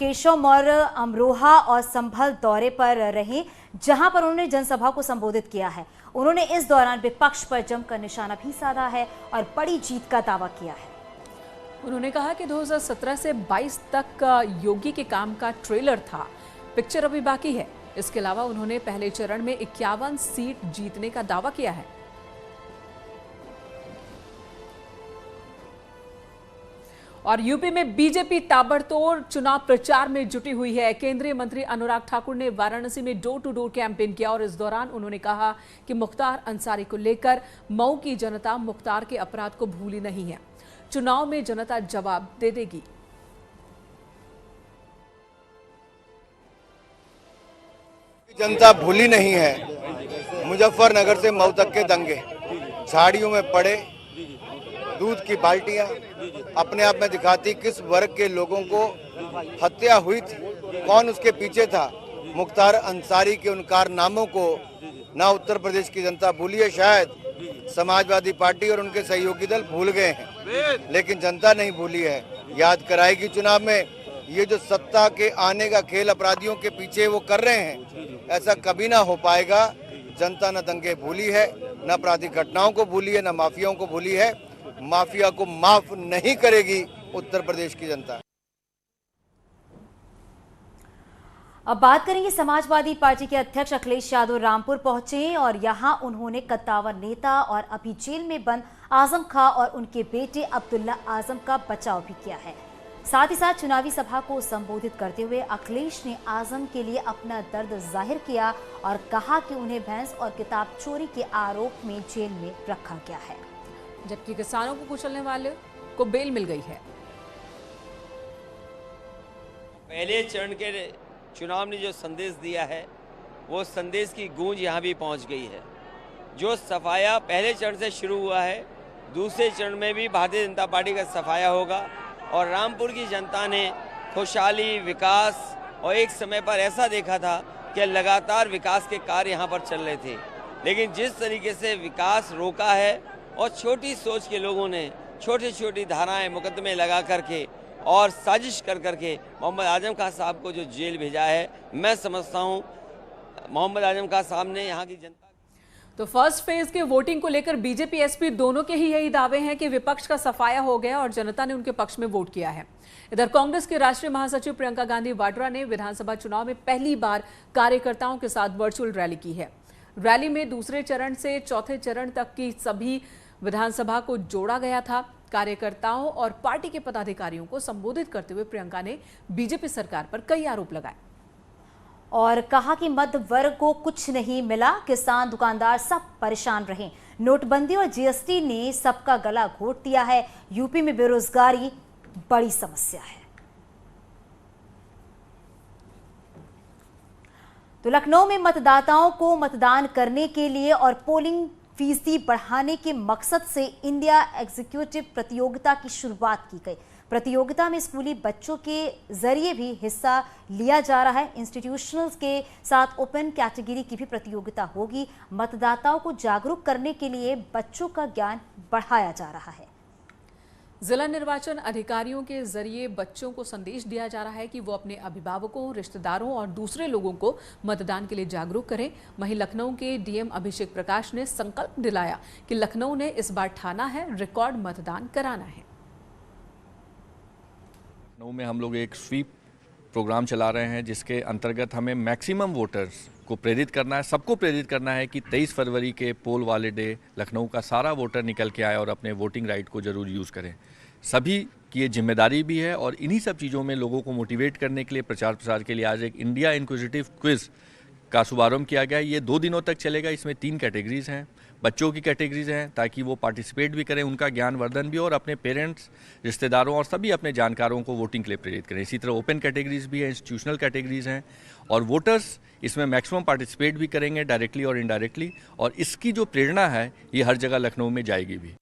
केशव मौर्य अमरोहा और संभल दौरे पर रहे, जहां पर उन्होंने जनसभा को संबोधित किया है। उन्होंने इस दौरान विपक्ष पर जमकर निशाना भी साधा है और बड़ी जीत का दावा किया है। उन्होंने कहा कि 2017 से 22 तक का योगी के काम का ट्रेलर था, पिक्चर अभी बाकी है। इसके अलावा उन्होंने पहले चरण में 51 सीट जीतने का दावा किया है। और यूपी में बीजेपी ताबड़तोड़ चुनाव प्रचार में जुटी हुई है। केंद्रीय मंत्री अनुराग ठाकुर ने वाराणसी में डोर टू डोर कैंपेन किया और इस दौरान उन्होंने कहा कि मुख्तार अंसारी को लेकर मऊ की जनता मुख्तार के अपराध को भूली नहीं है। चुनाव में जनता जवाब दे देगी। जनता भूली नहीं है। मुजफ्फरनगर से मऊ तक के दंगे, झाड़ियों में पड़े दूध की बाल्टियां अपने आप में दिखाती किस वर्ग के लोगों को हत्या हुई थी, कौन उसके पीछे था। मुख्तार अंसारी के उन कारनामों को ना उत्तर प्रदेश की जनता भूली है, शायद समाजवादी पार्टी और उनके सहयोगी दल भूल गए हैं, लेकिन जनता नहीं भूली है। याद कराएगी चुनाव में। ये जो सत्ता के आने का खेल अपराधियों के पीछे वो कर रहे हैं, ऐसा कभी ना हो पाएगा। जनता न दंगे भूली है, न आपराधिक घटनाओं को भूली है, न माफियाओं को भूली है। माफिया को माफ नहीं करेगी उत्तर प्रदेश की जनता। अब बात करेंगे, समाजवादी पार्टी के अध्यक्ष अखिलेश यादव रामपुर पहुंचे और यहां उन्होंने कद्दावर नेता और अभी जेल में बंद आजम खां और उनके बेटे अब्दुल्ला आजम का बचाव भी किया है। साथ ही साथ चुनावी सभा को संबोधित करते हुए अखिलेश ने आजम के लिए अपना दर्द जाहिर किया और कहा कि उन्हें भैंस और किताब चोरी के आरोप में जेल में रखा गया है, जबकि किसानों को कुचलने वाले को बेल मिल गई है। पहले चरण के चुनाव ने जो संदेश दिया है, वो संदेश की गूंज यहाँ भी पहुँच गई है। जो सफाया पहले चरण से शुरू हुआ है, दूसरे चरण में भी भारतीय जनता पार्टी का सफाया होगा और रामपुर की जनता ने खुशहाली, विकास और एक समय पर ऐसा देखा था कि लगातार विकास के कार्य यहाँ पर चल रहे थे, लेकिन जिस तरीके से विकास रोका है और छोटी सोच के लोगों ने छोटी छोटी धाराएं, मुकदमे लगा करके और साजिश कर करके मोहम्मद आजम खां साहब को जो जेल भेजा है, मैं समझता हूं मोहम्मद आजम खां साहब ने यहाँ की जनता। तो फर्स्ट फेज के वोटिंग को लेकर बीजेपी एसपी दोनों के ही यही दावे हैं कि विपक्ष का सफाया हो गया और जनता ने उनके पक्ष में वोट किया है। इधर कांग्रेस के राष्ट्रीय महासचिव प्रियंका गांधी वाड्रा ने विधानसभा चुनाव में पहली बार कार्यकर्ताओं के साथ वर्चुअल रैली की है। रैली में दूसरे चरण से चौथे चरण तक की सभी विधानसभा को जोड़ा गया था। कार्यकर्ताओं और पार्टी के पदाधिकारियों को संबोधित करते हुए प्रियंका ने बीजेपी सरकार पर कई आरोप लगाए और कहा कि मध्य वर्ग को कुछ नहीं मिला, किसान दुकानदार सब परेशान रहे। नोटबंदी और जीएसटी ने सबका गला घोट दिया है। यूपी में बेरोजगारी बड़ी समस्या है। तो लखनऊ में मतदाताओं को मतदान करने के लिए और पोलिंग फीसदी बढ़ाने के मकसद से इंडिया एग्जीक्यूटिव प्रतियोगिता की शुरुआत की गई। प्रतियोगिता में स्कूली बच्चों के जरिए भी हिस्सा लिया जा रहा है। इंस्टीट्यूशनल्स के साथ ओपन कैटेगरी की भी प्रतियोगिता होगी। मतदाताओं को जागरूक करने के लिए बच्चों का ज्ञान बढ़ाया जा रहा है। जिला निर्वाचन अधिकारियों के जरिए बच्चों को संदेश दिया जा रहा है कि वो अपने अभिभावकों, रिश्तेदारों और दूसरे लोगों को मतदान के लिए जागरूक करें। वहीं लखनऊ के डीएम अभिषेक प्रकाश ने संकल्प दिलाया कि लखनऊ ने इस बार ठाना है रिकॉर्ड मतदान कराना है। लखनऊ में हम लोग एक स्वीप प्रोग्राम चला रहे हैं, जिसके अंतर्गत हमें मैक्सिमम वोटर्स को प्रेरित करना है, सबको प्रेरित करना है कि 23 फरवरी के पोल वाले डे लखनऊ का सारा वोटर निकल के आए और अपने वोटिंग राइट को जरूर यूज़ करें। सभी की ये जिम्मेदारी भी है और इन्हीं सब चीज़ों में लोगों को मोटिवेट करने के लिए, प्रचार प्रसार के लिए आज एक इंडिया इंक्विजिटिव क्विज का शुभारंभ किया गया है। ये 2 दिनों तक चलेगा। इसमें 3 कैटेगरीज हैं। बच्चों की कैटेगरीज हैं ताकि वो पार्टिसिपेट भी करें, उनका ज्ञानवर्धन भी हो और अपने पेरेंट्स, रिश्तेदारों और सभी अपने जानकारों को वोटिंग के लिए प्रेरित करें। इसी तरह ओपन कैटेगरीज भी हैं, इंस्टीट्यूशनल कैटेगरीज हैं और वोटर्स इसमें मैक्सिमम पार्टिसिपेट भी करेंगे डायरेक्टली और इनडायरेक्टली, और इसकी जो प्रेरणा है ये हर जगह लखनऊ में जाएगी भी।